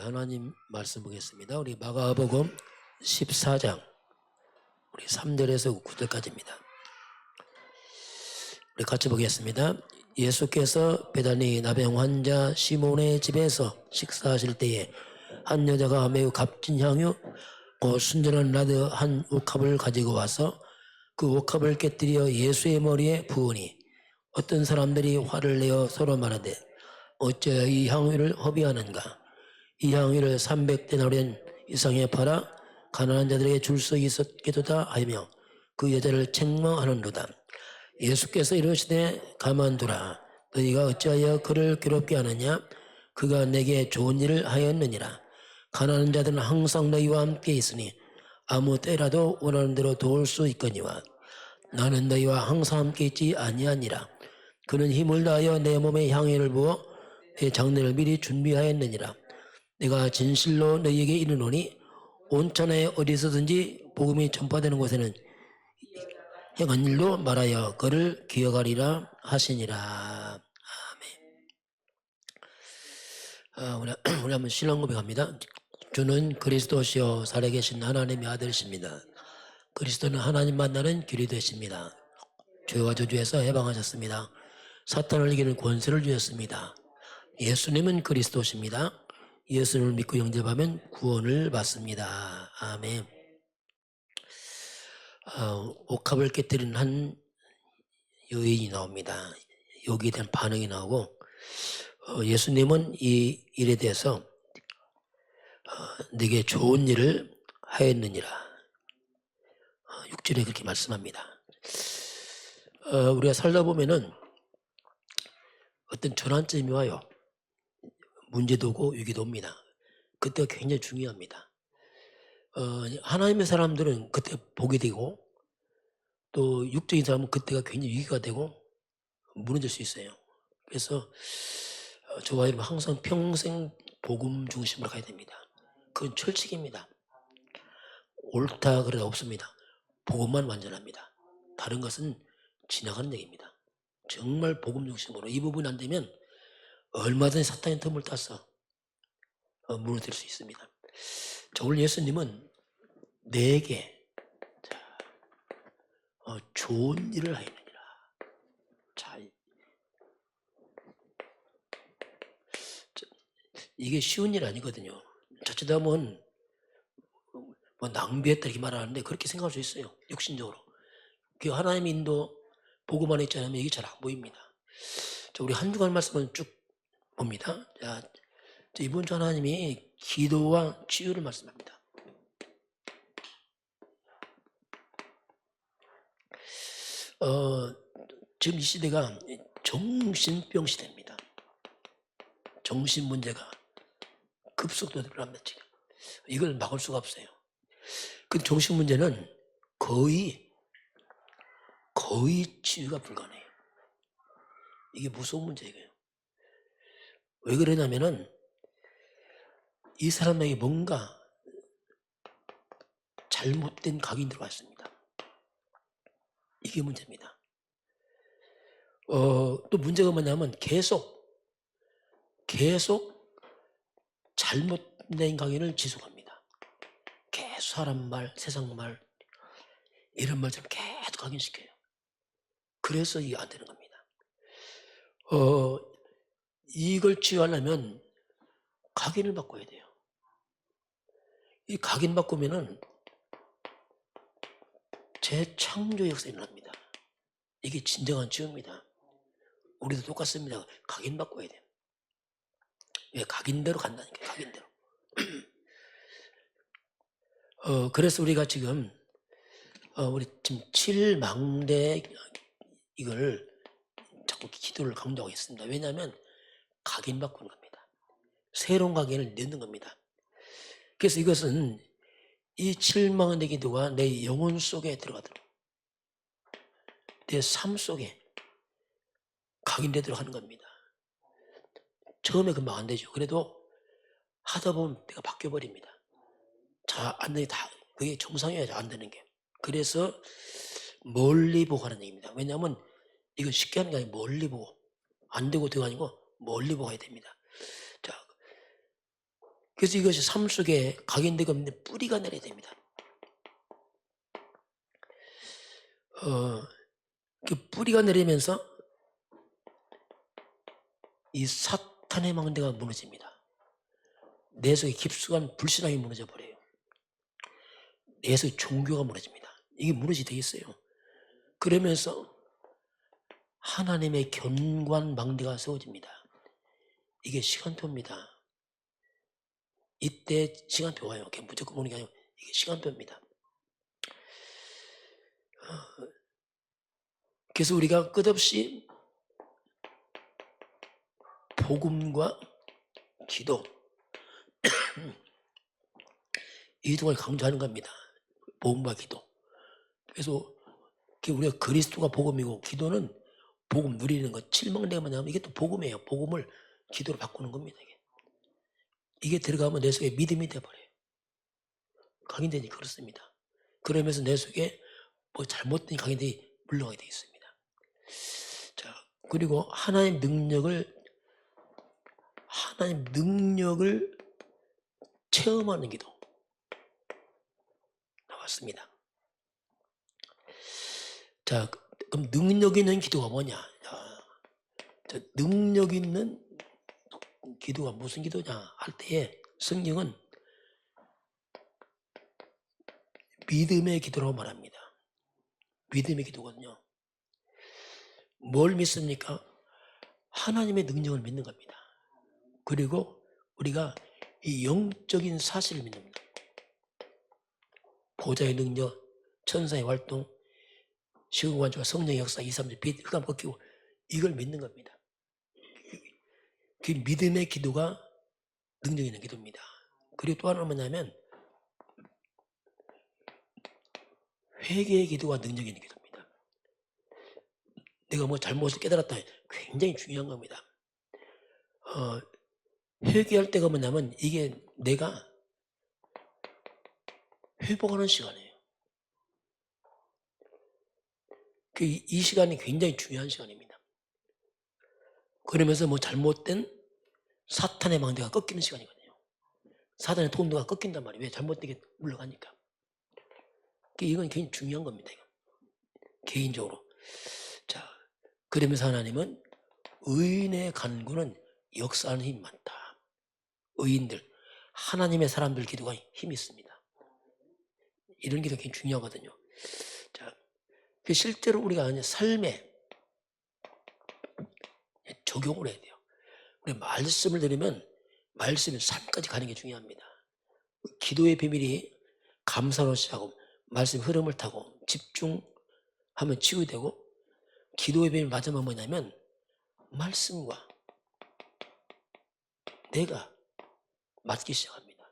하나님 말씀 보겠습니다. 우리 마가복음 14장 우리 3절에서 9절까지입니다. 우리 같이 보겠습니다. 예수께서 베다니 나병 환자 시몬의 집에서 식사하실 때에 한 여자가 매우 값진 향유 곧 순전한 나드 한 옥합을 가지고 와서 그 옥합을 깨뜨려 예수의 머리에 부으니 어떤 사람들이 화를 내어 서로 말하되 어찌하여 이 향유를 허비하는가. 이 향유를 300데나리온 이상에 팔아 가난한 자들에게 줄 수 있었겠도다 하며 그 여자를 책망하는도다. 예수께서 이르시되 가만두라. 너희가 어찌하여 그를 괴롭게 하느냐. 그가 내게 좋은 일을 하였느니라. 가난한 자들은 항상 너희와 함께 있으니 아무 때라도 원하는 대로 도울 수 있거니와 나는 너희와 항상 함께 있지 아니하니라. 그는 힘을 다하여 내 몸에 향유를 부어 내 장례를 미리 준비하였느니라. 내가 진실로 너희에게 이르노니 온 천하에 어디서든지 복음이 전파되는 곳에는 행한 일도 말하여 그를 기억하리라 하시니라. 아멘. 우리 한번 신앙 고백합니다. 주는 그리스도시요 살아계신 하나님의 아들이십니다. 그리스도는 하나님 만나는 길이 되십니다. 죄와 저주에서 해방하셨습니다. 사탄을 이기는 권세를 주셨습니다. 예수님은 그리스도십니다. 예수님을 믿고 영접하면 구원을 받습니다. 아멘. 옥합을 깨뜨린 한 여인이 나옵니다. 여기에 대한 반응이 나오고 예수님은 이 일에 대해서 내게 좋은 일을 하였느니라. 6절에 그렇게 말씀합니다. 우리가 살다 보면은 어떤 전환점이 와요. 문제도 오고 위기도 옵니다. 그때가 굉장히 중요합니다. 하나님의 사람들은 그때 복이 되고 또 육적인 사람은 그때가 굉장히 위기가 되고 무너질 수 있어요. 그래서 저와 여러분 항상 평생 복음 중심으로 가야 됩니다. 그건 철칙입니다. 옳다 그러다 없습니다. 복음만 완전합니다. 다른 것은 지나가는 얘기입니다. 정말 복음 중심으로 이 부분이 안 되면 얼마든지 사탄의 틈을 따서 무너뜨릴 수 있습니다. 자, 오늘 예수님은 내게 좋은 일을 하였느니라. 자, 이게 쉬운 일 아니거든요. 자칫하면 뭐 낭비했다 이렇게 말하는데 그렇게 생각할 수 있어요. 육신적으로. 그 하나님의 인도 복음 안에 있지 않으면 이게 잘 안 보입니다. 자, 우리 한 주간 말씀을 쭉 봅니다. 자, 이번 주 하나님이 기도와 치유를 말씀합니다. 지금 이 시대가 정신병 시대입니다. 정신 문제가 급속도로 일어납니다. 지금 이걸 막을 수가 없어요. 그 정신 문제는 거의 치유가 불가능해요. 이게 무서운 문제예요. 왜 그러냐면은 이 사람에게 뭔가 잘못된 각이 들어가 있습니다. 이게 문제입니다. 또 문제가 뭐냐면 계속 잘못된 강의를 지속합니다. 계속 사람 말, 세상 말 이런 말처럼 계속 각인시켜요. 그래서 이게 안 되는 겁니다. 이걸 치유하려면 각인을 바꿔야 돼요. 이 각인 바꾸면은 재창조의 역사가 일어납니다. 이게 진정한 치유입니다. 우리도 똑같습니다. 각인 바꿔야 돼요. 왜? 각인대로 간다니까, 각인대로. 그래서 우리가 지금 우리 지금 7망대 이걸 자꾸 기도를 강조하고 있습니다. 왜냐하면 각인 바꾸는 겁니다. 새로운 각인을 넣는 겁니다. 그래서 이것은 이 7망대 기도가 내 영혼 속에 들어가도록 내 삶 속에 각인되도록 하는 겁니다. 처음에 금방 안 되죠. 그래도 하다 보면 내가 바뀌어버립니다. 잘 안 되게 다 그게 정상이어야죠. 안 되는 게. 그래서 멀리 보고 하는 얘기입니다. 왜냐하면 이건 쉽게 하는 게 아니고 멀리 보고 안 되고 되고 아니고 멀리 보고 해야 됩니다. 자, 그래서 이것이 삶 속에 각인되고 있는 뿌리가 내려야 됩니다. 그 뿌리가 내리면서 이 사탄의 망대가 무너집니다. 내 속에 깊숙한 불신앙이 무너져 버려요. 내 속에 종교가 무너집니다. 이게 무너지게 돼 있어요. 그러면서 하나님의 견고한 망대가 세워집니다. 이게 시간표입니다. 이때 시간표 와요. 그냥 무조건 오는 게 아니고 이게 시간표입니다. 그래서 우리가 끝없이 복음과 기도 이 두 가지 강조하는 겁니다. 복음과 기도. 그래서 우리가 그리스도가 복음이고 기도는 복음 누리는 것, 칠망대만 나오면 이게 또 복음이에요. 복음을 기도로 바꾸는 겁니다. 이게 들어가면 내 속에 믿음이 돼버려요. 각인되니 그렇습니다. 그러면서 내 속에 뭐 잘못된 각인들이 물러가게 되어 있습니다. 자, 그리고 하나님 능력을 체험하는 기도 나왔습니다. 자, 그럼 능력 있는 기도가 뭐냐? 자, 능력 있는 기도가 무슨 기도냐 할 때에 성경은 믿음의 기도라고 말합니다. 믿음의 기도거든요. 뭘 믿습니까? 하나님의 능력을 믿는 겁니다. 그리고 우리가 이 영적인 사실을 믿는 겁니다. 보좌의 능력, 천사의 활동, 시공관주와 성령의 역사, 2, 3주 빛, 흑암 꺾이고 이걸 믿는 겁니다. 그 믿음의 기도가 능력 있는 기도입니다. 그리고 또 하나는 뭐냐면 회개의 기도가 능력 있는 기도입니다. 내가 뭐 잘못을 깨달았다. 굉장히 중요한 겁니다. 회개할 때가 뭐냐면 이게 내가 회복하는 시간이에요. 이 시간이 굉장히 중요한 시간입니다. 그러면서 뭐 잘못된 사탄의 망대가 꺾이는 시간이거든요. 사탄의 통로가 꺾인단 말이에요. 왜? 잘못되게 물러가니까. 이건 굉장히 중요한 겁니다. 개인적으로. 자, 그러면서 하나님은 의인의 간구는 역사하는 힘이 많다. 의인들, 하나님의 사람들 기도가 힘이 있습니다. 이런 기도가 굉장히 중요하거든요. 자, 실제로 우리가 삶에 적용을 해야 돼요. 우리 말씀을 들으면 말씀이 삶까지 가는 게 중요합니다. 기도의 비밀이 감사로 시작하고 말씀 흐름을 타고 집중하면 치유되고 기도의 비밀 마지막은 뭐냐면 말씀과 내가 맞기 시작합니다.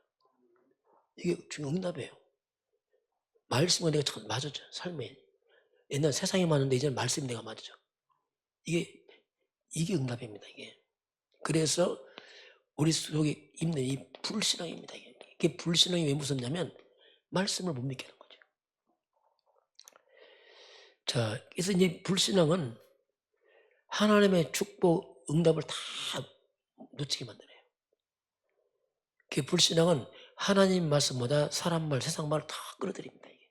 이게 응답이에요. 말씀과 내가 참 맞았죠. 삶에. 옛날 세상이 맞는데 이제는 말씀이 내가 맞죠. 이게 응답입니다. 이게. 그래서 우리 속에 있는 이 불신앙입니다. 이게 불신앙이 왜 무섭냐면 말씀을 못 믿게 하는 거죠. 자, 그래서 이제 불신앙은 하나님의 축복, 응답을 다 놓치게 만드네요. 그 불신앙은 하나님 말씀보다 사람 말, 세상 말을 다 끌어들입니다. 이게.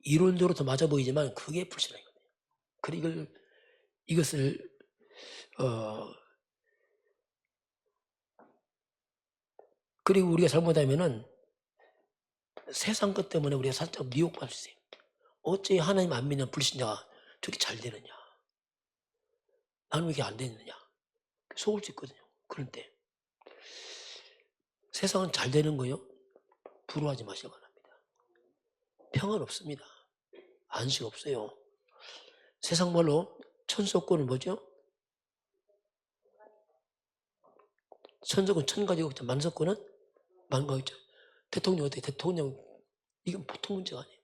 이론적으로 더 맞아 보이지만 그게 불신앙이거든요. 그리고 이것을 그리고 우리가 잘못하면은 세상 것 때문에 우리가 살짝 미혹받을 수 있어요. 어째 하나님 안 믿는 불신자가 저렇게 잘 되느냐? 나는 왜 이렇게 안 되느냐? 속을 수 있거든요. 그럴 때. 세상은 잘 되는 거요. 부러워하지 마시기 바랍니다. 평안 없습니다. 안식 없어요. 세상 말로 천수권은 뭐죠? 천수권 천가지고 만수권은 만가지죠. 대통령 어떻게 대통령 이건 보통 문제가 아니에요.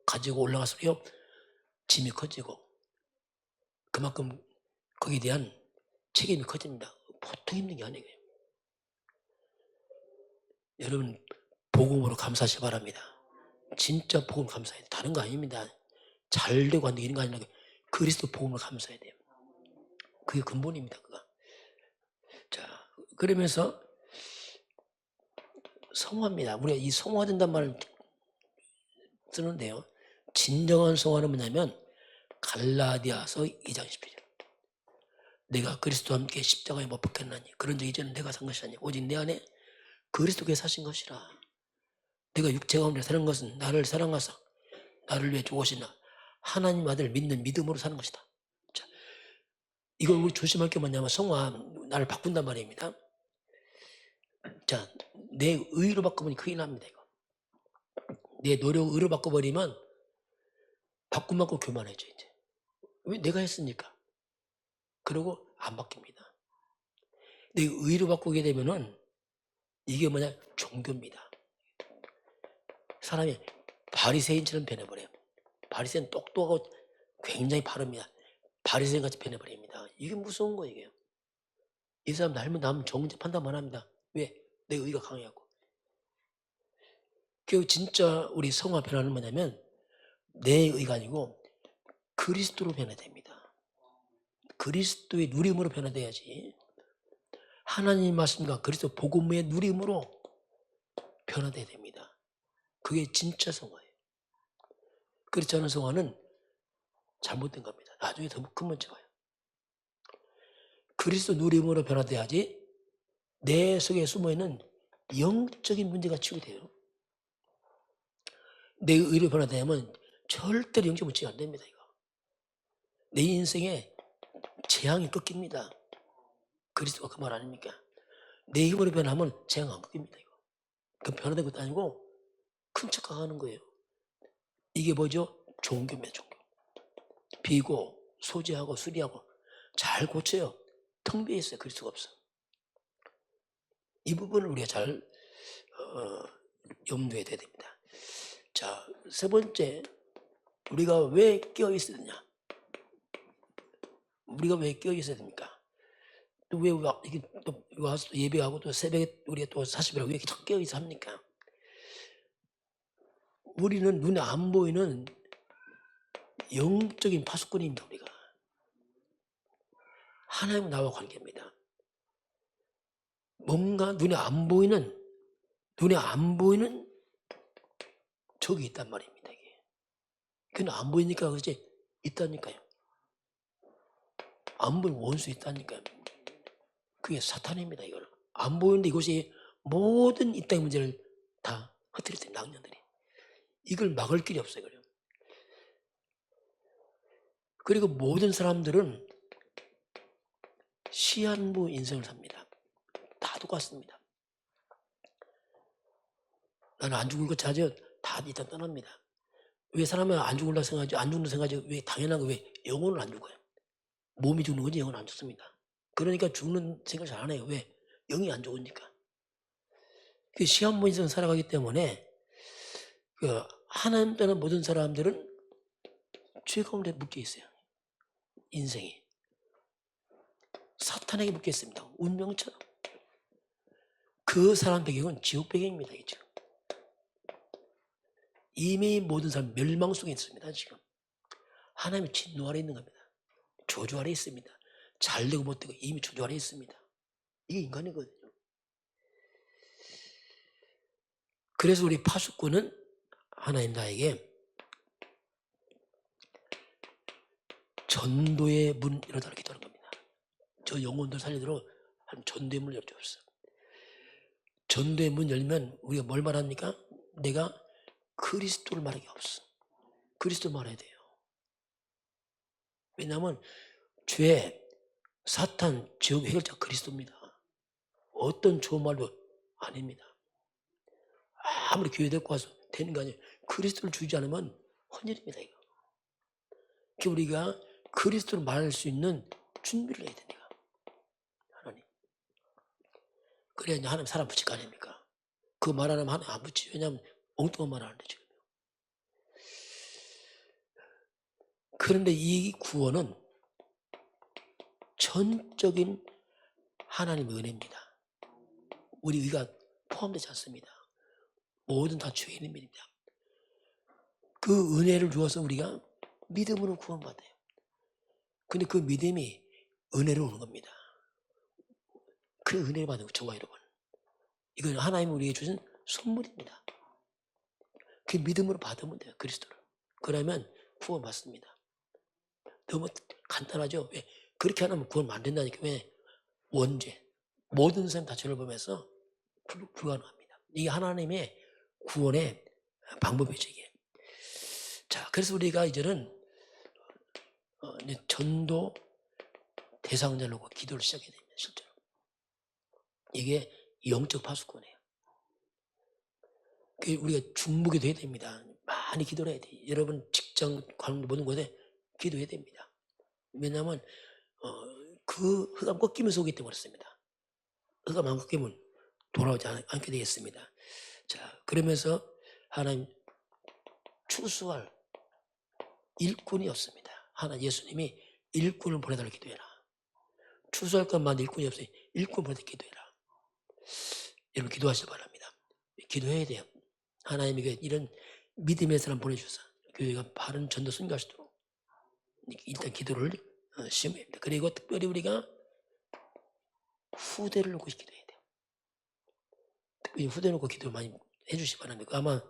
가지고 올라갈수록 짐이 커지고 그만큼 거기에 대한 책임이 커집니다. 보통 힘든 게 아니에요. 여러분 복음으로 감사하시기 바랍니다. 진짜 복음 감사해야 돼요. 다른 거 아닙니다. 잘 되고 안 되고 이런 거 아니라 그리스도 복음을 감사해야 돼요. 그게 근본입니다. 그거. 그러면서 성화입니다. 우리가 이 성화된단 말을 쓰는데요. 진정한 성화는 뭐냐면 갈라디아서 2장 10절. 내가 그리스도와 함께 십자가에 못 박혔나니 그런 적 이제는 내가 산 것이 아니 오직 내 안에 그리스도께서 사신 것이라. 내가 육체 가운데 사는 것은 나를 사랑하사 나를 위해 죽으시나 하나님 아들 믿는 믿음으로 사는 것이다. 자, 이걸 우리 조심할 게 뭐냐면 성화 나를 바꾼단 말입니다. 자, 내 의로 바꿔보니 큰일 납니다. 이거. 내 노력 의로 바꿔버리면 바꾸고 교만해져 이제. 왜 내가 했으니까. 그러고 안 바뀝니다. 내 의로 바꾸게 되면은 이게 뭐냐 종교입니다. 사람이 바리새인처럼 변해버려요. 바리새인 똑똑하고 굉장히 바릅니다. 바리새인 같이 변해버립니다. 이게 무서운 거예요. 이게요. 이 사람 닮으면 정죄 판단만 합니다. 왜? 내 의가 강해갖고. 그 진짜 우리 성화 변화는 뭐냐면 내 의가 아니고 그리스도로 변화됩니다. 그리스도의 누림으로 변화돼야지. 하나님 말씀과 그리스도 복음의 누림으로 변화돼야 됩니다. 그게 진짜 성화예요. 그렇지 않은 성화는 잘못된 겁니다. 나중에 더 큰 문제가 와요. 그리스도 누림으로 변화돼야지 내 속에 숨어있는 영적인 문제가 치유돼요. 내 의로 변화되면 절대로 영적 문제가 안 됩니다. 이거. 내 인생에 재앙이 꺾입니다. 그리스도가 그 말 아닙니까? 내 힘으로 변하면 재앙 안 꺾입니다. 이거. 그럼 변화된 것도 아니고 큰 착각하는 거예요. 이게 뭐죠? 종교입니다. 종교. 비고 소지하고 수리하고 잘 고쳐요. 텅 비어 있어요. 그리스도가 없어. 이 부분을 우리가 잘 염두에 둬야 됩니다. 자, 세 번째, 우리가 왜 깨어 있어야 되냐? 우리가 왜 깨어 있어야 됩니까? 또 왜 이게 또 와서 또 예배하고 또 새벽에 우리가 또 40일하고 왜 이렇게 탁 깨어 있어 합니까? 우리는 눈에 안 보이는 영적인 파수꾼입니다. 우리가 하나님 나와 관계입니다. 뭔가 눈에 안 보이는 적이 있단 말입니다. 이게 그는 안 보이니까 그렇지 있다니까요. 안 보이는 원수 있다니까요. 그게 사탄입니다. 이거는 안 보이는데 이것이 모든 이 땅의 문제를 다 흐트렸습니다. 악년들이 이걸 막을 길이 없어요. 그래요. 그리고 모든 사람들은 시한부 인생을 삽니다. 다 똑같습니다. 나는 안 죽을 것 찾아요. 다 일단 떠납니다. 왜 사람은 안 죽을라 생각하지? 안 죽는 생각하지? 왜 당연한 거 왜 영혼은 안 죽어요? 몸이 죽는 거지 영혼은 안 죽습니다. 그러니까 죽는 생각을 잘 안 해요. 왜? 영이 안 죽으니까. 그 시한부 인생을 살아가기 때문에 그 하나님 떠난 모든 사람들은 죄 가운데 묶여 있어요. 인생이 사탄에게 묶여 있습니다. 운명처럼. 그 사람 배경은 지옥 배경입니다. 지금 이미 모든 사람 멸망 속에 있습니다. 지금 하나님의 진노 아래 있는 겁니다. 조주 아래 있습니다. 잘 되고 못 되고 이미 조주 아래 있습니다. 이게 인간이거든요. 그래서 우리 파수꾼은 하나님 나에게 전도의 문 열어달라고 기도하는 겁니다. 저 영혼들 살리도록 한 전도의 문을 열어주옵소서. 전도의 문 열면 우리가 뭘 말합니까? 내가 그리스도를 말하기 없어. 그리스도 말해야 돼요. 왜냐하면 죄, 사탄, 지옥 해결자 그리스도입니다. 어떤 좋은 말도 아닙니다. 아무리 교회 데리고 와서 되는 거 아니에요. 그리스도를 주지 않으면 헌일입니다. 이거. 우리가 그리스도를 말할 수 있는 준비를 해야 됩니다. 하나님. 그래야 하나님 사람 붙일 거 아닙니까? 그 말 안 하면 하나님 안 붙지. 왜냐하면 엉뚱한 말 하는데 지금. 그런데 이 구원은 전적인 하나님의 은혜입니다. 우리 의가 포함되지 않습니다. 모든 다 죄인입니다. 그 은혜를 주어서 우리가 믿음으로 구원받아요. 근데 그 믿음이 은혜로 오는 겁니다. 그 은혜 받은 저와 여러분, 이건 하나님이 우리에게 주신 선물입니다. 그 믿음으로 받으면 돼요. 그리스도를. 그러면 구원 받습니다. 너무 간단하죠. 왜? 그렇게 안 하면 구원 안 된다니까. 왜? 원죄, 모든 사람 다 죄를 범해서 불가능합니다. 이게 하나님의 구원의 방법이죠. 이게. 자, 그래서 우리가 이제는 이제 전도 대상자를 놓고 기도를 시작해야 됩니다. 실제로. 이게 영적 파수꾼이에요. 우리가 중보기도 해야 됩니다. 많이 기도를 해야 돼요. 여러분 직장 관계 모든 곳에 기도해야 됩니다. 왜냐하면 그 흑암 꺾이면서 오기 때문에 그렇습니다. 흑암 안 꺾이면 돌아오지 않게 되겠습니다. 자, 그러면서 하나님 추수할 일꾼이 없습니다. 예수님이 일꾼을 보내달라고 기도해라. 추수할 것만 일꾼이 없으니 일꾼 보내달라고 기도해라. 여러분 기도하시기 바랍니다. 기도해야 돼요. 하나님에게 이런 믿음의 사람 보내주셔서 교회가 바른 전도 선교할 수 있도록 일단 기도를 시험해야 됩니다. 그리고 특별히 우리가 후대를 놓고 기도해야 돼요. 특별히 후대 놓고 기도 많이 해주시기 바랍니다. 아마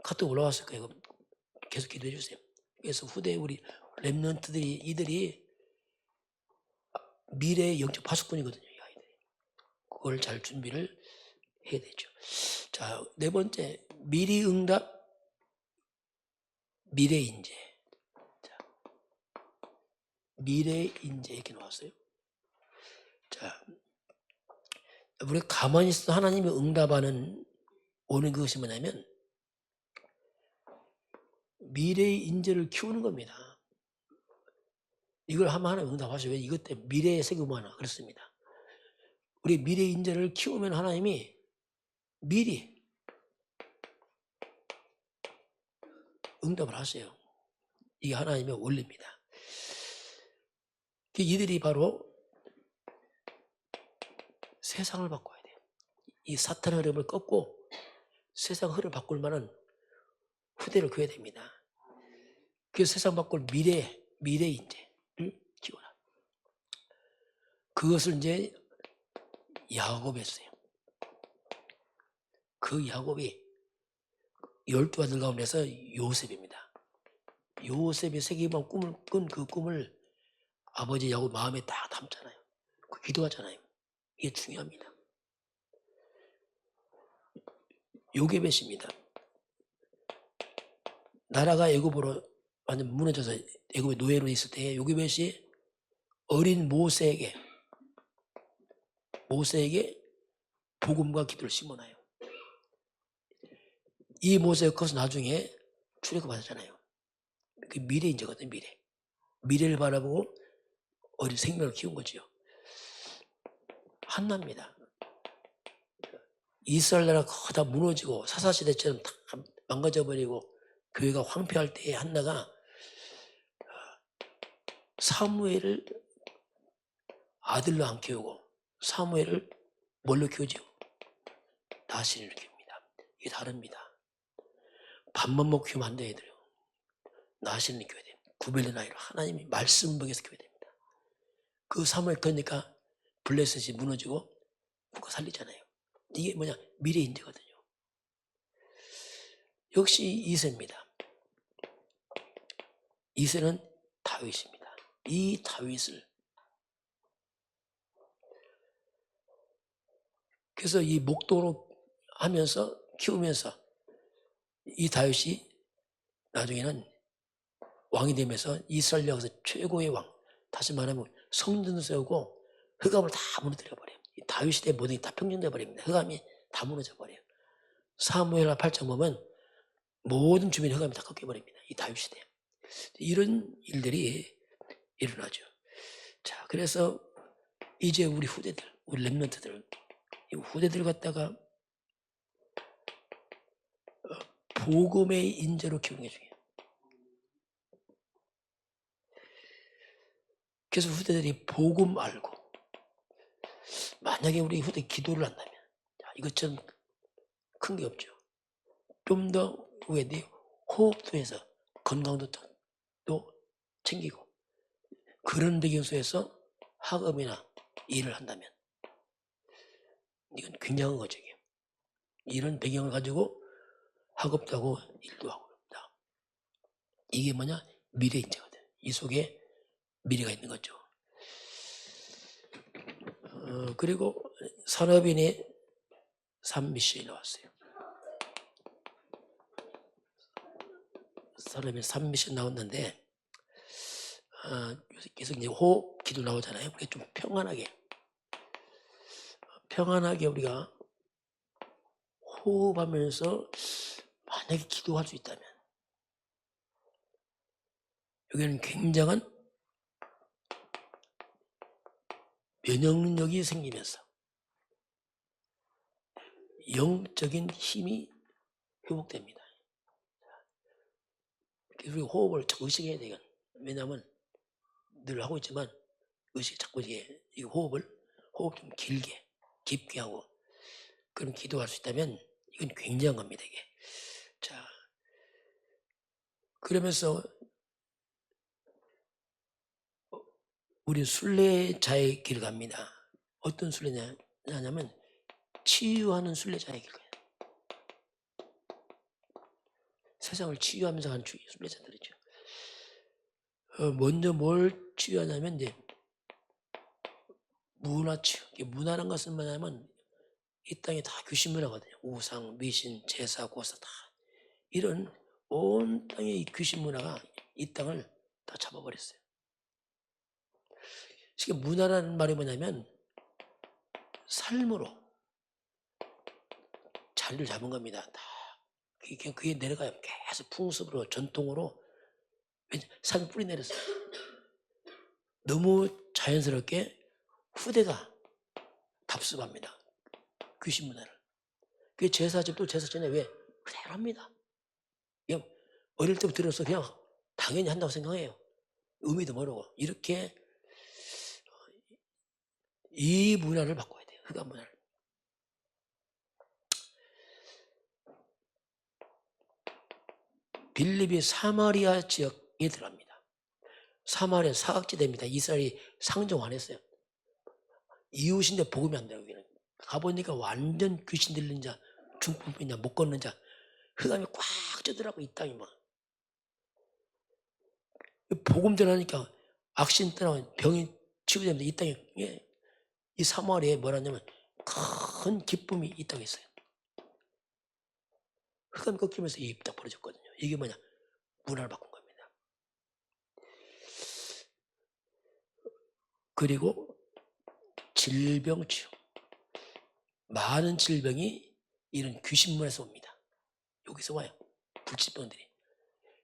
카톡 올라왔을 거예요. 계속 기도해 주세요. 그래서 후대 우리 랩런트들이 이들이 미래의 영적 파수꾼이거든요. 이 아이들이. 그걸 잘 준비를 해야 되죠. 자, 네 번째, 미리 응답, 미래 인재. 자, 미래 인재 이렇게 나왔어요. 자, 우리가 가만히 있어도 하나님이 응답하는 오는 그것이 뭐냐면 미래의 인재를 키우는 겁니다. 이걸 하면 하나님 응답하셔요. 이것 때문에 미래의 세금 하나 그렇습니다. 우리 미래 인재를 키우면 하나님이 미리 응답을 하세요. 이게 하나님의 원리입니다. 이들이 바로 세상을 바꿔야 돼요. 이 사탄의 흐름을 꺾고 세상 흐름을 바꿀 만한 후대를 그어야 됩니다. 그래서 세상 바꿀 미래 인재를 키워라. 그것을 이제 야곱이 했어요. 그 야곱이 12 아들 가운데서 요셉입니다. 요셉이 세계만 꿈을 꾼 그 꿈을 아버지 야곱 마음에 딱 담잖아요. 그 기도하잖아요. 이게 중요합니다. 요게벳입니다. 나라가 애굽으로 완전 무너져서 애굽의 노예로 있을 때 요게벳이 어린 모세에게 복음과 기도를 심어놔요. 이 모세가 커서 나중에 출애굽 받았잖아요. 그 미래 인재거든요. 미래를 바라보고 어린 생명을 키운 거지요. 한나입니다. 이스라엘 나라가 거의 다 무너지고 사사시대처럼 다 망가져버리고 교회가 황폐할 때에 한나가 사무엘을 아들로 안 키우고 사무엘을 뭘로 키우죠? 나신을 키웁니다. 이게 다릅니다. 밥만 먹고 키우면 안 돼요. 애들요. 나신을 키워야 돼요. 구별된 아이로 하나님이 말씀 먹여서 키워야 됩니다. 그 사무엘 터니까 블레셋이 무너지고 국가 살리잖아요. 이게 뭐냐? 미래 인재거든요. 역시 이새입니다. 이새는 다윗입니다. 이 다윗을 그래서 이 목도로 하면서 키우면서 이 다윗이 나중에는 왕이 되면서 이스라엘 역에서 최고의 왕, 다시 말하면 성전을 세우고 흑암을 다 무너뜨려 버려요. 다윗 시대 모든 게 다 평정돼 버립니다. 흑암이 다 무너져 버려요. 사무엘하 8장 보면 모든 주민의 흑암이 다 꺾여 버립니다. 이 다윗 시대. 이런 일들이 일어나죠. 자, 그래서 이제 우리 후대들, 우리 랩런트들, 이 후대들 갖다가 복음의 인재로 키우는 게 중요해요. 그래서 후대들이 복음 알고 만약에 우리 후대 기도를 한다면 이것처럼 큰 게 없죠. 좀 더 후대들이 호흡도 해서 건강도 또 챙기고 그런 배경 속에서 학업이나 일을 한다면 이건 굉장한 거죠. 이게. 이런 배경을 가지고 학업도 하고 일도 하고 있다. 이게 뭐냐? 미래 인재거든. 이 속에 미래가 있는 거죠. 그리고 산업인의 삶 미션이 나왔어요. 산업인 삶 미션 나왔는데 계속 이제 호흡 기도 나오잖아요. 우리가 좀 평안하게 우리가 호흡하면서 만약에 기도할 수 있다면 여기는 굉장한 면역력이 생기면서 영적인 힘이 회복됩니다. 그래서 우리 호흡을 자꾸 의식해야 돼요. 왜냐하면 늘 하고 있지만 자꾸 이 호흡 좀 길게 깊게 하고 그럼 기도할 수 있다면 이건 굉장한 겁니다. 이게. 자, 그러면서 우리 순례자의 길을 갑니다. 어떤 순례냐면 치유하는 순례자의 길 가요. 세상을 치유하면서 가는 순례자들이죠. 먼저 뭘 치유하냐면 이제 문화 치유. 문화란 것은 뭐냐면 이 땅에 다 귀신 문화거든요. 우상, 미신, 제사, 고사 다 이런 온 땅의 이 귀신 문화가 이 땅을 다 잡아버렸어요. 지금 문화라는 말이 뭐냐면 삶으로 자리를 잡은 겁니다. 다 그게 내려가요. 계속 풍습으로 전통으로 삶 뿌리 내렸어요. 너무 자연스럽게 후대가 답습합니다. 귀신 문화를. 그 제사집도 제사 전에 왜 그대로 합니다. 그냥 어릴 때부터 들어서 그냥 당연히 한다고 생각해요. 의미도 모르고 이렇게 이 문화를 바꿔야 돼요. 흑암 문화를. 빌립이 사마리아 지역에 들어갑니다. 사마리아 사각지대입니다. 이스라엘이 상정 안 했어요. 이웃인데 복음이 안 돼요. 여기는. 가보니까 완전 귀신 들린 자, 중풍병자, 못 걷는 자, 흑암이 꽉 쩌더라고 이 땅이 막. 복음 전하니까 악신 떠나고 병이 치유됩니다. 이 땅에 이 사마리아에 뭐라냐면 큰 기쁨이 이 땅에 있어요. 흑암이 꺾이면서 이 입 딱 벌어졌거든요. 이게 뭐냐? 문화를 바꾼 겁니다. 그리고 질병 치유. 많은 질병이 이런 귀신문에서 옵니다. 여기서 와요. 불치병들이.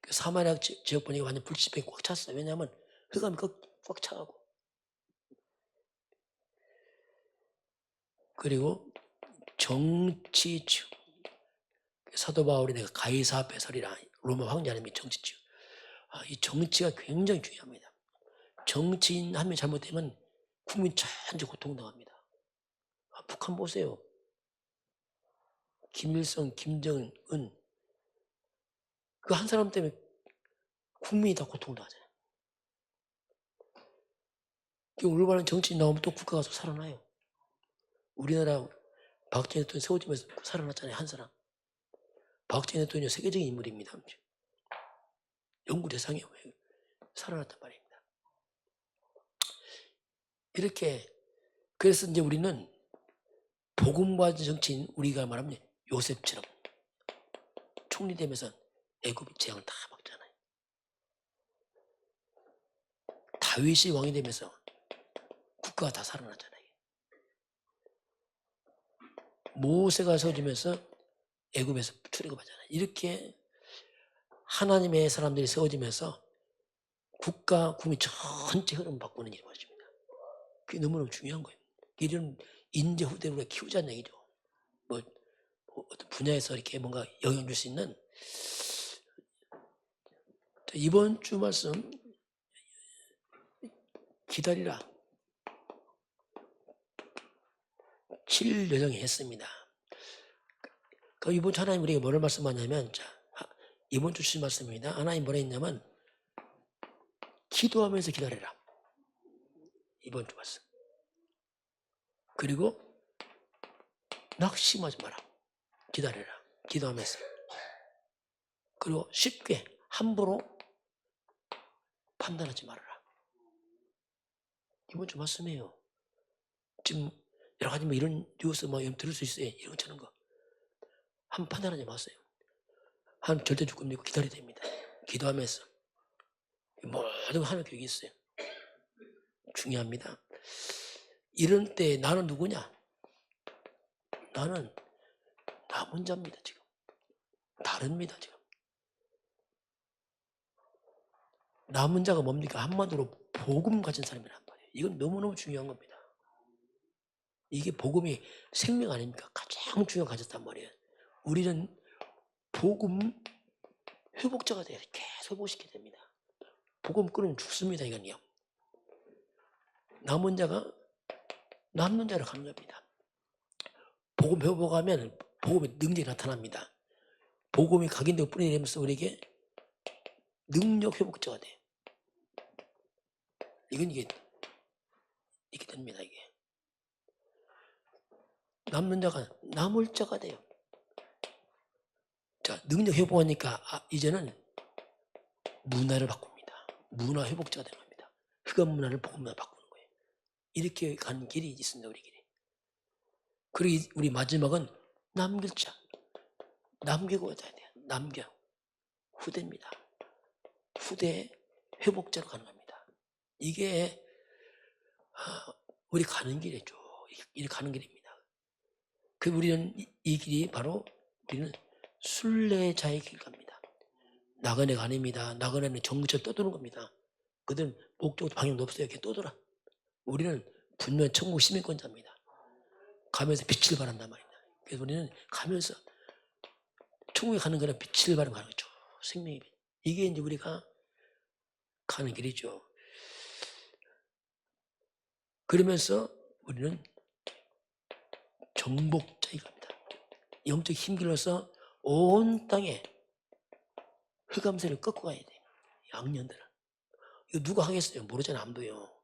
사마리아 지역 보니까 완전 불치병이 꽉 찼어요. 왜냐하면 흑암이 꽉 차가고. 그리고 정치 치유. 사도 바울이 내가 가이사 앞에 서리라. 로마 황제님이 정치 치유. 이 정치가 굉장히 중요합니다. 정치인 한 명 잘못되면 국민 전체 고통당합니다. 북한 보세요. 김일성, 김정은 그 한 사람 때문에 국민이 다 고통당하잖아요. 올바른 정치인 나오면 또 국가가 또 살아나요. 우리나라 박정희 대통령 세워지면서 살아났잖아요. 한 사람. 박정희 대통령 세계적인 인물입니다. 연구 대상이에요. 살아났단 말입니다. 이렇게 그래서 이제 우리는 복음 받은 정치인 우리가 말하면 요셉처럼 총리 되면서 애굽의 재앙을 다 막잖아요. 다윗이 왕이 되면서 국가가 다 살아났잖아요. 모세가 세워지면서 애굽에서 출애굽하잖아요. 이렇게 하나님의 사람들이 세워지면서 국가, 국민 전체 흐름 바꾸는 일이 벌어집니다. 그게 너무너무 중요한 거예요. 이런 인재 후대를 우리가 키우자는 얘기죠. 뭐 어떤 분야에서 이렇게 뭔가 영향 줄 수 있는. 이번 주 말씀 기다리라 7일 여정에 했습니다. 이번 주 하나님 우리에게 뭐를 말씀하냐면 이번 주 주신 말씀입니다. 하나님 뭐라 했냐면 기도하면서 기다려라. 이번 주 말씀. 그리고 낙심하지 마라. 기다려라. 기도하면서. 그리고 쉽게 함부로 판단하지 말아라. 이번 주 말씀이에요. 지금 여러 가지 뭐 이런 뉴스 막 들을 수 있어요. 이런 저런 거. 한번 판단하지 마세요. 하나님 절대 줄 겁니다. 기다려야 됩니다. 기도하면서. 모든 하나님 계획이 있어요. 중요합니다. 이런 때 나는 누구냐? 나는 나 혼자입니다. 지금. 다릅니다. 지금. 남은 자가 뭡니까? 한마디로 복음 가진 사람이란 말이에요. 이건 너무너무 중요한 겁니다. 이게 복음이 생명 아닙니까? 가장 중요한 가졌단 말이에요. 우리는 복음 회복자가 돼야 돼. 계속 회복시켜야 됩니다. 복음 끊으면 죽습니다. 이건요. 남은 자가 남는 자로 가는 겁니다. 복음 회복하면 복음의 능력이 나타납니다. 복음이 각인되고 뿌리내리면서 우리에게 능력 회복자가 돼요. 이게 됩니다. 이게 남는 자가 남을 자가 돼요. 자, 능력 회복하니까 이제는 문화를 바꿉니다. 문화 회복자가 되는 겁니다. 흑암 문화를 복음 문화로 바꾸는 거예요. 이렇게 가는 길이 있습니다. 우리 길이. 그리고 우리 마지막은 남길 자. 남기고 가야 돼요. 남겨. 후대입니다. 후대 회복자로 가는 겁니다. 이게 우리 가는 길이죠. 이 가는 길입니다. 그 우리는 이 길이 바로 우리는 순례자의 길 갑니다. 나그네가 아닙니다. 나그네는 정처럼 떠도는 겁니다. 그들은 목적도 방향도 없어요. 이렇게 떠돌아. 우리는 분명 천국 시민권자입니다. 가면서 빛을 발한단 말입니다. 그래서 우리는 가면서 천국에 가는 거는 빛을 발하는 거죠. 생명의 빛. 이게 이제 우리가 가는 길이죠. 그러면서 우리는 정복자에 갑니다. 영적 힘길로서 온 땅에 흑암세를 꺾고 가야 돼요. 양년들은. 이거 누가 하겠어요? 모르잖아요. 아무도요.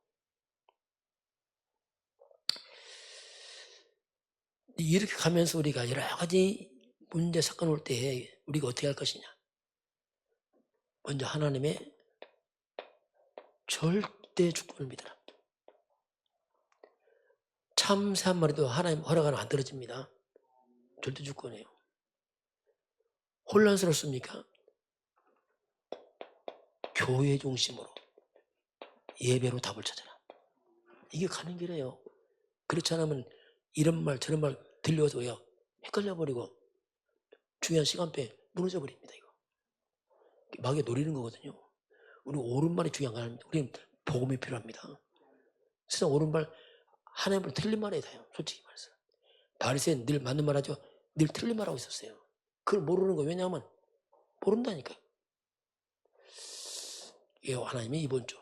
이렇게 가면서 우리가 여러 가지 문제 사건 올 때 우리가 어떻게 할 것이냐. 먼저 하나님의 절대 주권을 믿어라. 참새 한 마리도 하나님 허락하면 안 떨어집니다. 절대 주권이에요. 혼란스럽습니까? 교회 중심으로 예배로 답을 찾아라. 이게 가는 길이에요. 그렇지 않으면 이런 말 저런 말 들려서요 헷갈려버리고 중요한 시간대에 무너져버립니다. 이거 마귀에 노리는 거거든요. 우리 옳은 말이 중요한 거 아닙니다. 우리는 복음이 필요합니다. 세상 옳은 말 하나님으로 틀린 말이 다요. 솔직히 말해서 바리새인 늘 맞는 말 하죠. 늘 틀린 말하고 있었어요. 그걸 모르는 거예요. 왜냐하면 모른다니까. 예, 하나님이 이번 주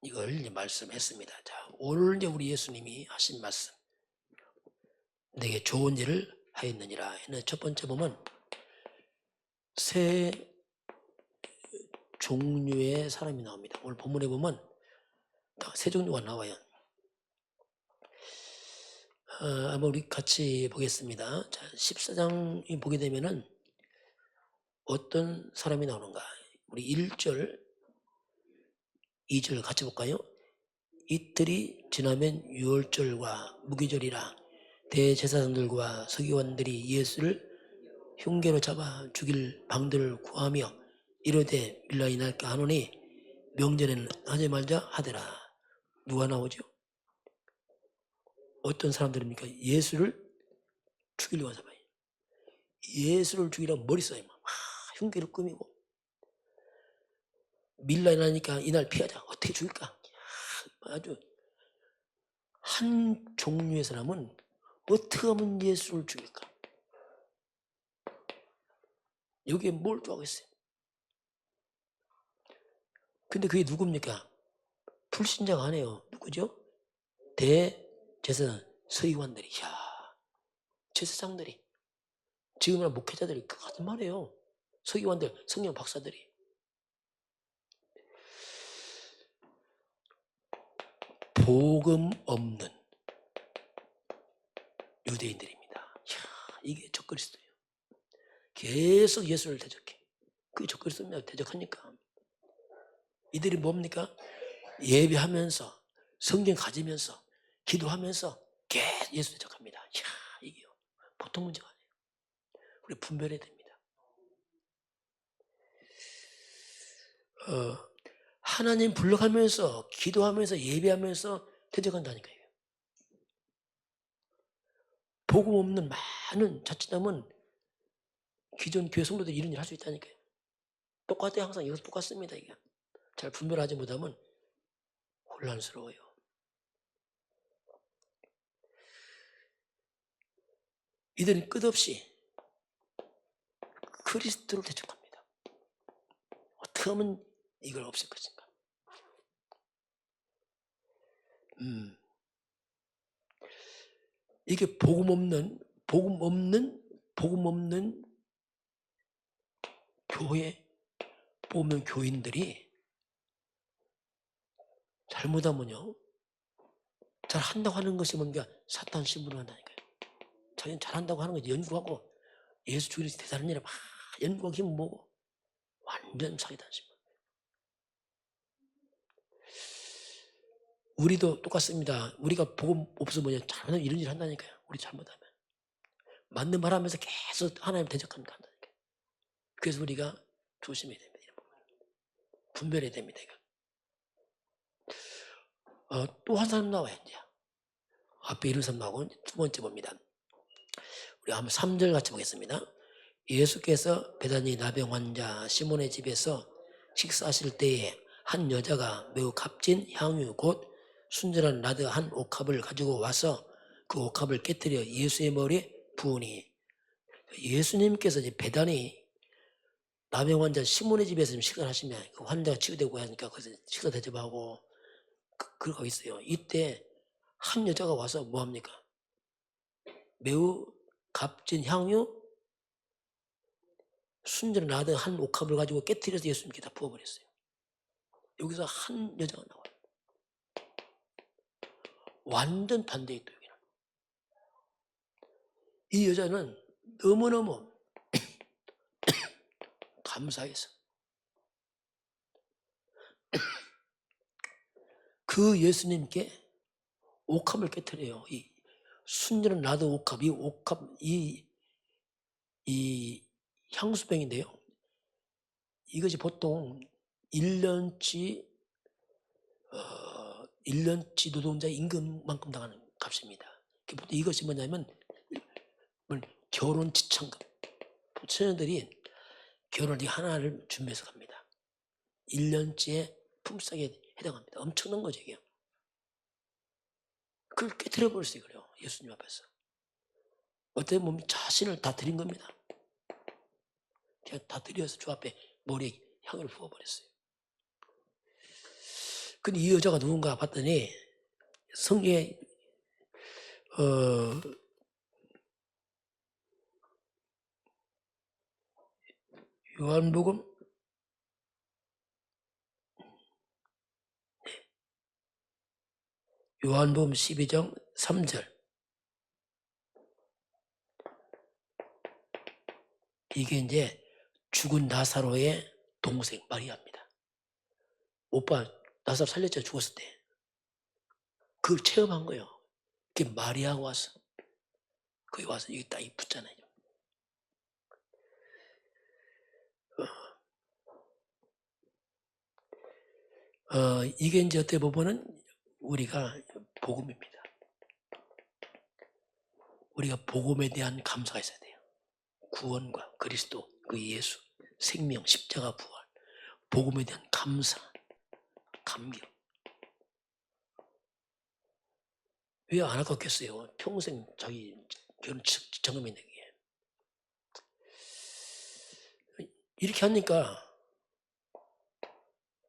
이걸 이제 말씀했습니다. 자, 오늘 이제 우리 예수님이 하신 말씀. 내게 좋은 일을 하였느니라. 첫 번째 보면 세 종류의 사람이 나옵니다. 오늘 본문에 보면 세 종류가 나와요. 아마 우리 같이 보겠습니다. 자, 14장 보게 되면은 어떤 사람이 나오는가. 우리 1절, 2절 같이 볼까요? 이틀이 지나면 유월절과 무기절이라 대제사장들과 서기관들이 예수를 흉계로 잡아 죽일 방도를 구하며 이르되 밀라이 날까 하노니 명절에는 하지 말자 하더라. 누가 나오죠? 어떤 사람들입니까? 예수를 죽이려고 하잖아요. 예수를 죽이려고 머리 써요. 흉계를 꾸미고 밀라이 나니까 이날 피하자. 어떻게 죽일까? 아주 한 종류의 사람은 어떻게 하면 예수를 죽일까? 여기에 뭘 좋아하겠어요? 근데 그게 누굽니까? 불신자가 아니에요. 누구죠? 대제사장 서기관들이. 이야, 제사장들이. 지금이나 목회자들이 그 같은 말이에요. 서기관들, 성경 박사들이. 복음 없는 유대인들입니다. 이게 적그리스도예요. 계속 예수를 대적해. 그게 적그리스도입니다. 대적하니까. 이들이 뭡니까? 예배하면서 성경 가지면서 기도하면서 계속 예수 대적합니다. 이게요. 보통 문제가 아니에요. 우리 분별해야 됩니다. 하나님 불러가면서 기도하면서 예배하면서 대적한다니까요. 복음 없는 많은 자칫하면 기존 교회 성도들이 이런 일 할 수 있다니까요. 똑같아요. 항상 이것도 똑같습니다. 이게 잘 분별하지 못하면 혼란스러워요. 이들은 끝없이 그리스도를 대적합니다. 어떻게 하면 이걸 없앨 것인가? 이게 복음 없는 교회, 복음 없는 교인들이 잘못하면요, 잘 한다고 하는 것이 뭔가 사탄 신분을 한다니까요. 자기는 잘한다고 하는 거지. 연구하고 예수 주기를 대단한 일을 막 연구하고 힘을 모으고 완전 사기단 신분. 우리도 똑같습니다. 우리가 복음 없으면 잘못하면 이런 일 한다니까요. 우리 잘못하면. 맞는 말 하면서 계속 하나님 대적하니까 한다니까요. 그래서 우리가 조심해야 됩니다. 분별해야 됩니다. 또 한 사람 나와요. 이제. 앞에 이런 사람 나오고 두 번째 봅니다. 우리 한번 3절 같이 보겠습니다. 예수께서 베다니 나병 환자 시몬의 집에서 식사하실 때에 한 여자가 매우 값진 향유 곧 순전한 나드 한 옥합을 가지고 와서 그 옥합을 깨뜨려 예수의 머리에 부으니, 예수님께서 이제 베다니 나병 환자 시몬의 집에서 식사를 하시면 그 환자가 치유되고 하니까 거기서 식사 대접하고 그러고 있어요. 이때 한 여자가 와서 뭐합니까? 매우 값진 향유 순전한 나드 한 옥합을 가지고 깨뜨려서 예수님께 다 부어버렸어요. 여기서 한 여자가 나와요. 완전 반대의 또 여기는. 이 여자는 너무너무 감사해서 그 예수님께 옥합을 깨뜨려요. 이 순전한 나드 옥합, 이 옥합, 이 향수병인데요. 이것이 보통 1년치 노동자 임금만큼 나가는 값입니다. 보통 이것이 뭐냐면 결혼 지참금. 처녀들이 결혼이 하나를 준비해서 갑니다. 1년치의 품삯에 해당합니다. 엄청난 거죠, 이게. 그걸 깨뜨려버렸어요, 그래요. 예수님 앞에서. 어떻게 보면 자신을 다 드린 겁니다. 그냥 다 드려서 주 앞에 머리에 향을 부어버렸어요. 근데 이 여자가 누군가 봤더니 성경에 요한복음 12장 3절, 이게 이제 죽은 나사로의 동생 마리아입니다. 오빠 나사로 살렸죠, 죽었을 때. 그걸 체험한 거예요. 그게 마리아가 와서 거기 와서 여기 딱 붙잖아요. 이게 이제 어떻게 보면은 우리가 복음입니다. 우리가 복음에 대한 감사가 있어야 돼요. 구원과 그리스도, 그 예수, 생명, 십자가, 부활, 복음에 대한 감사, 감격. 왜 안 아깝겠어요? 평생 자기 결혼 지참금인데 그게. 이렇게 하니까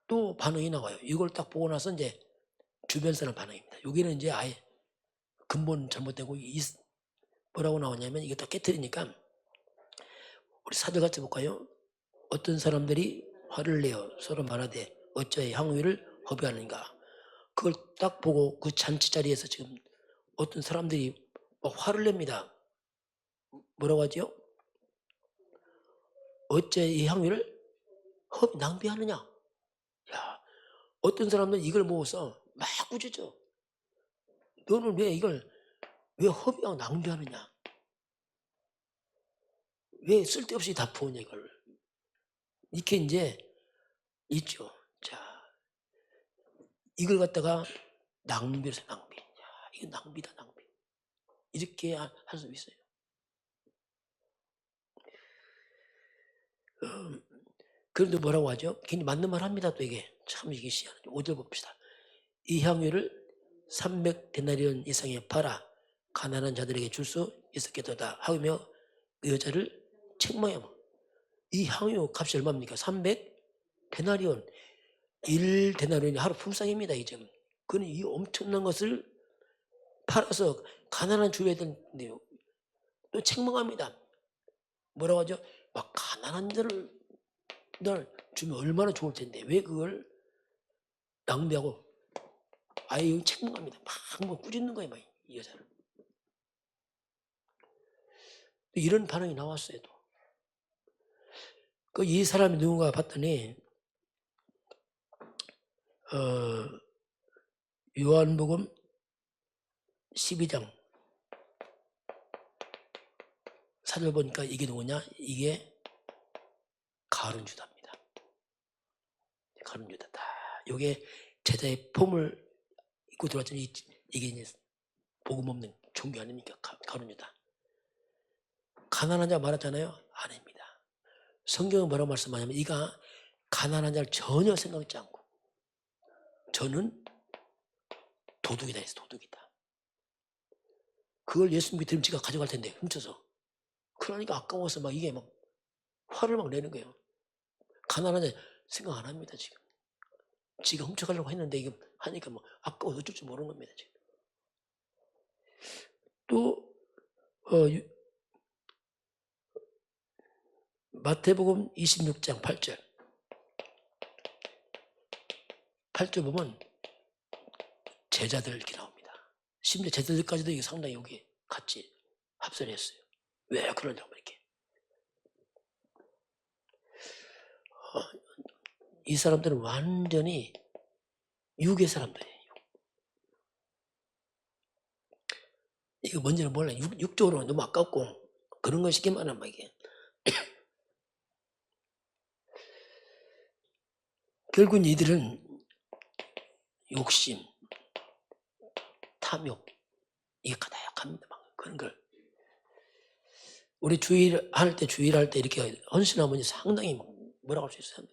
또 반응이 나와요. 이걸 딱 보고 나서 이제 주변 사람 반응입니다. 여기는 이제 아예 근본 잘못되고 뭐라고 나오냐면 이게 딱 깨뜨리니까 우리 사절 같이 볼까요? 어떤 사람들이 화를 내어 서로 말하되 어찌하여 향유를 허비하는가. 그걸 딱 보고 그 잔치 자리에서 지금 어떤 사람들이 막 화를 냅니다. 뭐라고 하죠? 어째 이 향유를 낭비하느냐? 야, 어떤 사람들은 이걸 모아서 막 꾸짖죠. 너는 왜 이걸 왜 허비하고 낭비하느냐? 왜 쓸데없이 다 부었냐 이걸. 이렇게 이제 있죠. 자, 이걸 갖다가 낭비해서 낭비. 야, 이거 낭비다 낭비. 이렇게 할 수 있어요. 그런데 뭐라고 하죠? 괜히 맞는 말 합니다. 또 이게 참 이게 시원하죠. 5절 봅시다. 이 향유를 300데나리온 이상에 팔아 가난한 자들에게 줄 수 있었겠도다 하며 그 여자를 책망하며, 이 향유 값이 얼마입니까? 300데나리온. 1데나리온이 하루 품삯입니다. 이 점. 그는 이 엄청난 것을 팔아서 가난한 주에든요 또 책망합니다. 뭐라고 하죠? 막 가난한 자를 주면 얼마나 좋을 텐데 왜 그걸 낭비하고, 아예 책망합니다. 막 꾸짖는 거예요, 막 이 여자를. 또 이런 반응이 나왔어요. 또. 이 사람이 누군가 봤더니 요한복음 12장 사절 보니까 이게 누구냐? 이게 가룟 유다입니다. 가룟 유다. 요게 제자의 폼을 입고 들어왔더니 이게 이제 복음 없는 종교 아닙니까? 가룟 유다. 가난한 자 말하잖아요. 아닙니다. 성경은 뭐라고 말씀하냐면 이가 가난한 자를 전혀 생각지 않고 저는 도둑이다 해서 도둑이다. 그걸 예수 믿으면 지가 가져갈 텐데 훔쳐서. 그러니까 아까워서 막 이게 막 화를 막 내는 거예요. 가난한 자 생각 안 합니다 지금. 지가 훔쳐가려고 했는데 이게 하니까 뭐 아까워서 어쩔 줄 모르는 겁니다 지금. 또 마태복음 26장 8절. 8절 보면 제자들 이렇게 나옵니다. 심지어 제자들까지도 이게 상당히 여기 같이 합선을 했어요. 왜 그러냐고 이렇게. 이 사람들은 완전히 육의 사람들이에요. 이거 뭔지는 몰라요. 육적으로 너무 아깝고 그런 거 시키면 막 이게. 결국은 이들은 욕심, 탐욕, 이게 가득합니다. 막 그런 걸. 우리 주일할 때 이렇게 헌신하면 상당히 뭐라고 할 수 있어요.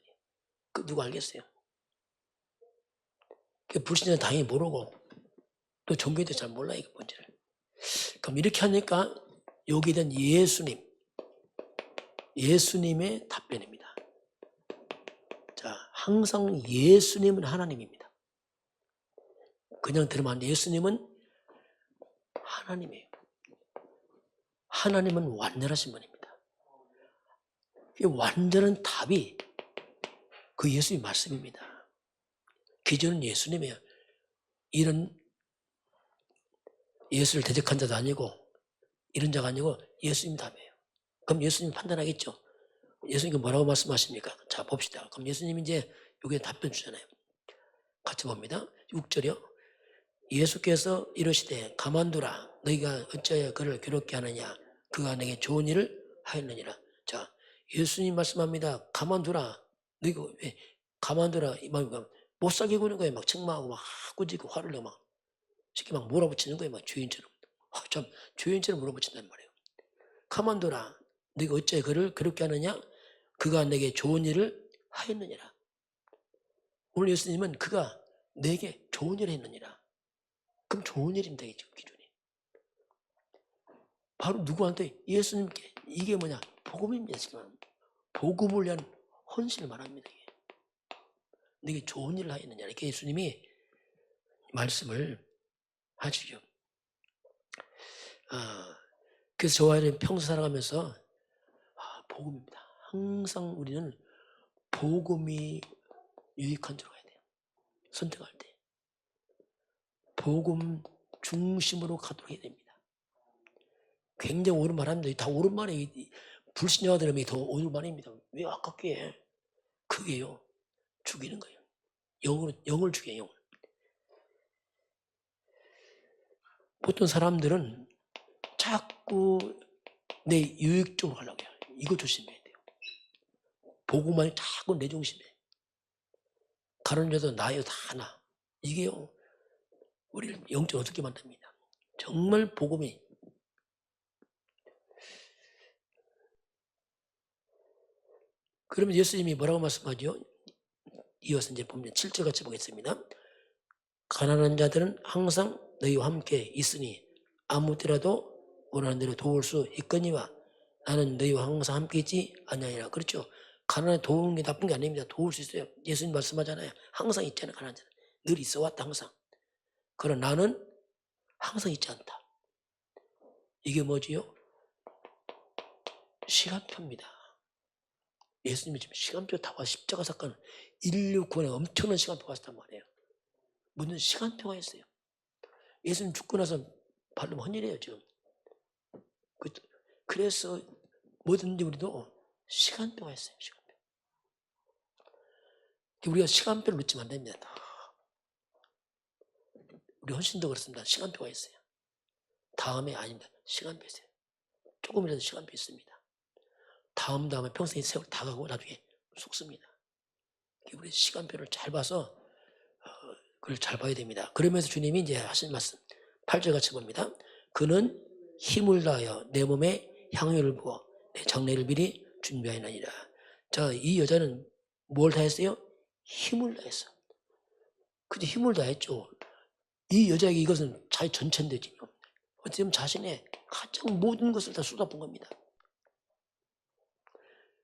그 누가 알겠어요? 그 불신자는 당연히 모르고 또 종교도 잘 몰라 이거 뭔지를. 그럼 이렇게 하니까 여기 된 예수님의 답변입니다. 자, 항상 예수님은 하나님입니다. 그냥 들으면 안 돼. 예수님은 하나님이에요. 하나님은 완전하신 분입니다. 이 완전한 답이 그 예수님 말씀입니다. 기존은 예수님이에요. 이런 예수를 대적한 자도 아니고 이런 자가 아니고 예수님 답이에요. 그럼 예수님 판단하겠죠. 예수님이 뭐라고 말씀하십니까? 자 봅시다. 그럼 예수님이 이제 여기에 답변 주잖아요. 같이 봅니다. 6절이요. 예수께서 이르시되 가만두라. 너희가 어찌하여 그를 괴롭게 하느냐. 그가 내게 좋은 일을 하였느니라. 자, 예수님 말씀합니다. 가만두라. 너희가 왜 가만두라. 못 살게 구는 거예요. 막 책망하고 막 꾸짖고 화를 내고 막 쉽게 막 몰아붙이는 거예요. 막 죄인처럼. 참 죄인처럼 몰아붙인단 말이에요. 가만두라. 너희가 어찌하여 그를 괴롭게 하느냐. 그가 내게 좋은 일을 하였느니라. 오늘 예수님은 그가 내게 좋은 일을 했느니라. 그럼 좋은 일입니다. 이게 지금 기준이. 바로 누구한테? 예수님께. 이게 뭐냐? 복음입니다. 지금. 복음을 위한 헌신을 말합니다. 이게. 내게 좋은 일을 하였느냐. 이렇게 예수님이 말씀을 하시죠. 그래서 저와 평소 살아가면서 복음입니다. 항상 우리는 복음이 유익한 줄 가야 돼요. 선택할 때. 복음 중심으로 가도록 해야 됩니다. 굉장히 옳은 말 합니다. 다 옳은 말이 불신자들이 더 옳은 말입니다. 왜 아깝게 해? 그게요. 죽이는 거예요. 영을 죽여요. 영을. 보통 사람들은 자꾸 내 유익 쪽으로 가려고 해요. 이거 조심해야 돼요. 복음만이 자꾸 내 중심에. 가는 자도 나요 다 나. 이게요. 우리를 영적으로 어둡게 만듭니다. 정말 복음이. 그러면 예수님이 뭐라고 말씀하죠? 이어서 이제 보면 7절 같이 보겠습니다. 가난한 자들은 항상 너희와 함께 있으니 아무 때라도 원하는 대로 도울 수 있거니와 나는 너희와 항상 함께 있지 아니하리라. 그렇죠? 가난한 도우는 게 나쁜 게 아닙니다. 도울 수 있어요. 예수님 말씀하잖아요. 항상 있잖아요. 가난한 자는. 늘 있어 왔다 항상. 그러나 나는 항상 있지 않다. 이게 뭐지요? 시간표입니다. 예수님이 지금 시간표 타고 십자가 사건 인류 구원에 엄청난 시간표가 있었단 말이에요. 무슨 시간표가 있어요. 예수님 죽고 나서 발로 헌일해요 지금. 그래서 뭐든지 우리도 시간표가 있어요. 시간표. 우리가 시간표를 놓치면 안 됩니다. 우리 헌신도 그렇습니다. 시간표가 있어요. 다음에 아닙니다. 시간표 있어요. 조금이라도 시간표 있습니다. 다음에 평생의 세월 다 가고 나중에 속습니다. 우리 시간표를 잘 봐서 그걸 잘 봐야 됩니다. 그러면서 주님이 이제 하신 말씀 8절 같이 봅니다. 그는 힘을 다하여 내 몸에 향유를 부어 내 장례를 미리 준비하였느니라. 자, 이 여자는 뭘 다했어요? 힘을 다했어. 근데 힘을 다했죠. 이 여자에게 이것은 자기 전체인데 지금 어떻게 보면 자신의 가장 모든 것을 다 쏟아부은 겁니다.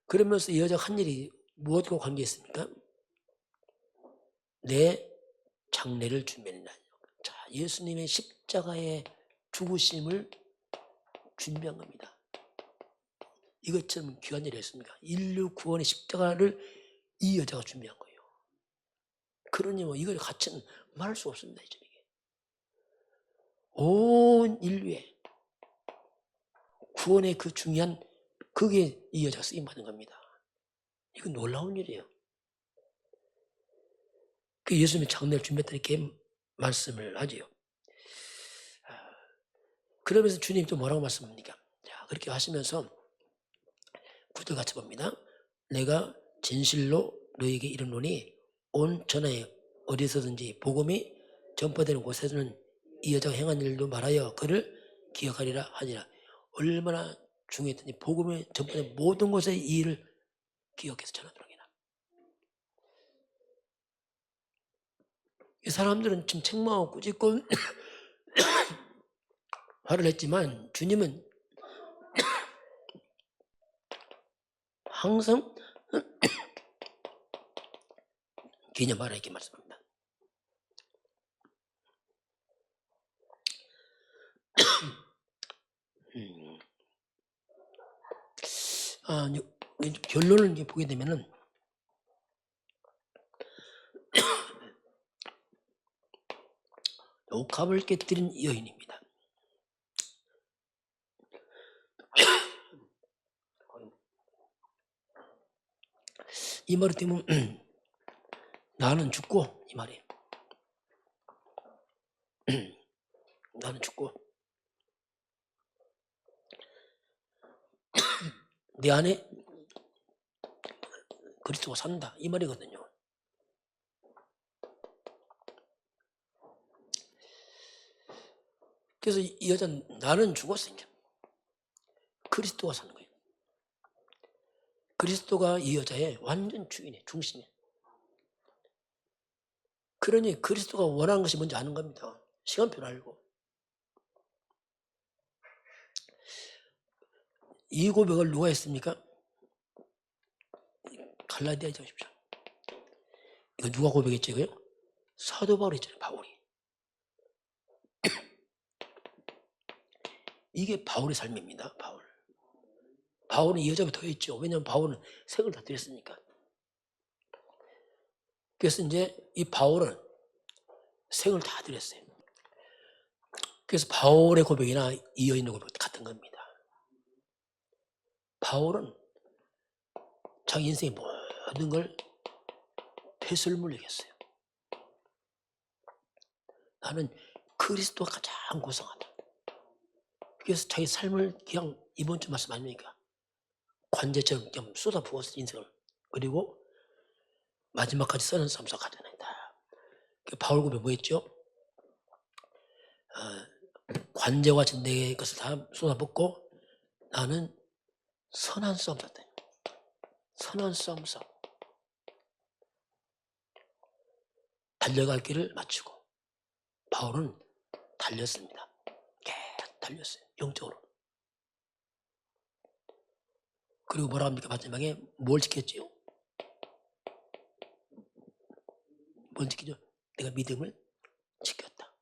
그러면서 이 여자가 한 일이 무엇과 관계있습니까? 내 장례를 준비한다. 자, 예수님의 십자가의 죽으심을 준비한 겁니다. 이것처럼 귀한 일이 있습니까? 인류 구원의 십자가를 이 여자가 준비한 거예요. 그러니 뭐 이걸 가치는 말할 수 없습니다. 이제 이게. 온 인류의 구원의 그 중요한 그게 이 여자가 쓰임받은 겁니다. 이건 놀라운 일이에요. 그 예수님의 장례를 준비했다 이렇게 말씀을 하지요. 그러면서 주님이 또 뭐라고 말씀합니까? 자, 그렇게 하시면서 9절 같이 봅니다. 내가 진실로 너에게 이르노니 온 전하에 어디서든지 복음이 전파되는 곳에서는 이 여자가 행한 일도 말하여 그를 기억하리라 하니라. 얼마나 중요했더니 복음이 전파되는 모든 곳에 이 일을 기억해서 전하도록 해라. 이 사람들은 지금 책망하고 꾸짖고 화를 냈지만 주님은 항상 기념하라 이렇게 말씀합니다. 결론을 이제 보게 되면은 옥합을 깨뜨린 여인입니다. 이 말을 때문에 나는 죽고 이 말이에요. 나는 죽고 내 안에 그리스도가 산다 이 말이거든요. 그래서 이 여자는 나는 죽었어 이제 그리스도가 사는 거예요. 그리스도가 이 여자의 완전 주인이에요. 중심이에요. 그러니 그리스도가 원하는 것이 뭔지 아는 겁니다. 시간표를 알고. 이 고백을 누가 했습니까? 갈라디아서 보십시오. 이거 누가 고백했죠? 이거요? 사도 바울이 했잖아요. 바울이. 이게 바울의 삶입니다. 바울은 이 여자보다 더 했죠. 왜냐하면 바울은 색을 다 드렸으니까. 그래서 이제 이 바울은 색을 다 드렸어요. 그래서 바울의 고백이나 이 여인의 고백 같은 겁니다. 바울은 자기 인생의 모든 걸 폐슬 물리겠어요. 나는 그리스도가 가장 고상하다. 그래서 자기 삶을 그냥 이번 주 말씀 아닙니까? 관제처럼 그냥 쏟아부었어, 인생을. 그리고 마지막까지 써는 삶을 가져낸다. 바울 고백 뭐였죠? 관제와 내 것을 다 쏟아붓고 나는 선한 싸움 쌌다. 선한 싸움 싸고 달려갈 길을 마치고 바울은 달렸습니다. 계속 달렸어요. 영적으로. 그리고 뭐라 합니까? 마지막에 뭘 지켰지요? 뭘 지키죠? 내가 믿음을 지켰다.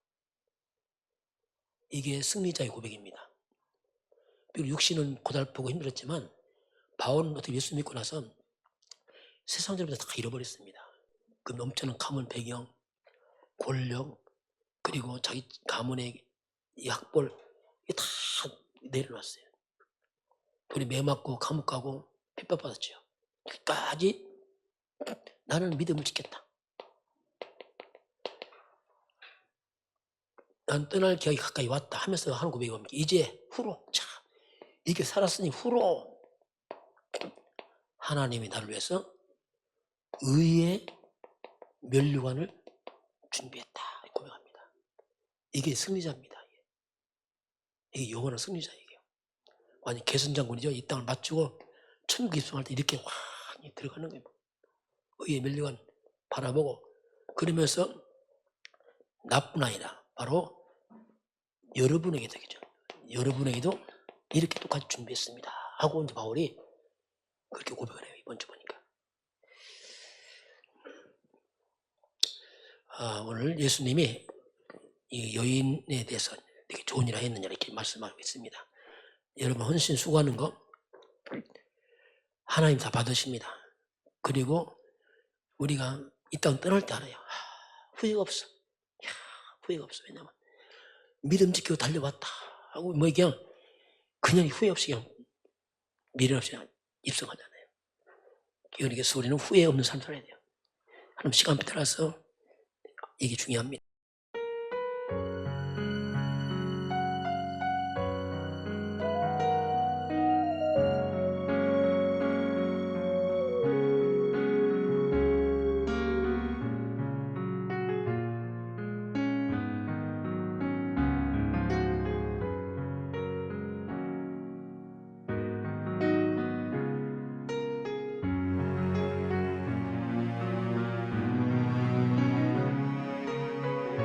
이게 승리자의 고백입니다. 비록 육신은 고달프고 힘들었지만 바울은 어떻게 예수 믿고 나서 세상적으로 다 잃어버렸습니다. 그 넘치는 가문 배경, 권력, 그리고 자기 가문의 이 학벌, 이게 다 내려놨어요. 돈이 매맞고 감옥 가고 핍박받았죠. 끝까지 나는 믿음을 지켰다. 난 떠날 기약이 가까이 왔다 하면서 하는 고백이 뭡니까? 이제 후로, 자, 이게 살았으니 후로 하나님이 나를 위해서 의의 면류관을 준비했다 고백합니다. 이게 승리자입니다. 이게 영원한 승리자예요. 완전 개선장군이죠. 이 땅을 맞추고 천국 입성할 때 이렇게 확 들어가는 거예요. 의의 면류관 바라보고 그러면서 나뿐 아니라 바로 여러분에게 되겠죠. 여러분에게도 이렇게 똑같이 준비했습니다 하고 이제 바울이 그렇게 고백을 해요. 이번 주 보니까. 오늘 예수님이 이 여인에 대해서 되게 좋은 일을 했느냐 이렇게 말씀하고 있습니다. 여러분 헌신 수고하는 거 하나님 다 받으십니다. 그리고 우리가 이 땅 떠날 때 알아요. 후회가 없어. 후회가 없어. 왜냐면 믿음 지키고 달려왔다 하고 뭐 그냥 후회 없이 그냥 미련 없이 입성하잖아요. 그러니까 우리는 후회 없는 삶을 살아야 돼요. 하나님 시간 따라서 이게 중요합니다.